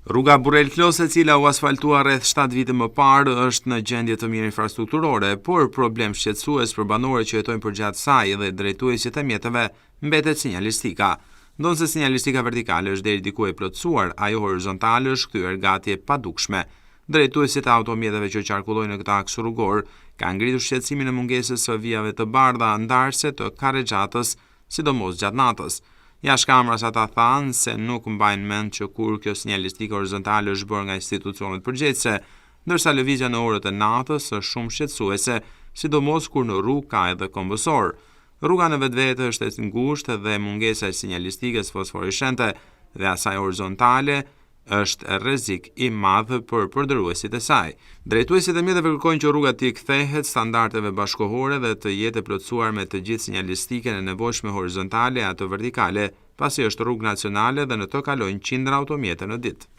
Rruga Burrel-Klos, e cila u asfaltua rreth 7 vite më parë, është në gjendje të mirë infrastrukturore, por problem shqetësues për banorët që jetojnë përgjatë saj dhe drejtuesit e mjeteve mbetet sinjalistika. Ndonse sinjalistika vertikale është deri diku e plotësuar, ajo horizontale është kthyer gati e padukshme. Drejtuesit e automjeteve që qarkullojnë në këtë aks rrugor kanë ngritur shqetësimin e mungesës së vijave të bardha ndarse të Karrexhatës, sidomos gjatë natës. Jashtëkamras ata thanë se nuk mbajnë mend që kur kjo sinjalistikë horizontale është bërë nga institucionet përgjegjëse, ndërsa lëvizja në orët e natës është shumë shqetësuese, sidomos kur në rrugë ka edhe kombësor. Rruga në vetvete është e ngushtë dhe mungesa e sinjalistikës fosforishente dhe asaj horizontale është rrezik i madh për përdorësit e saj. Drejtuesit e mjeteve kërkojnë që rruga të kthehet standardeve bashkëkohore dhe të jetë plotësuar me të gjithë sinjalistikën e nevojshme horizontale e ato vertikale, pasi është rrugë nacionale dhe në të kalojnë qindra automjete në ditë.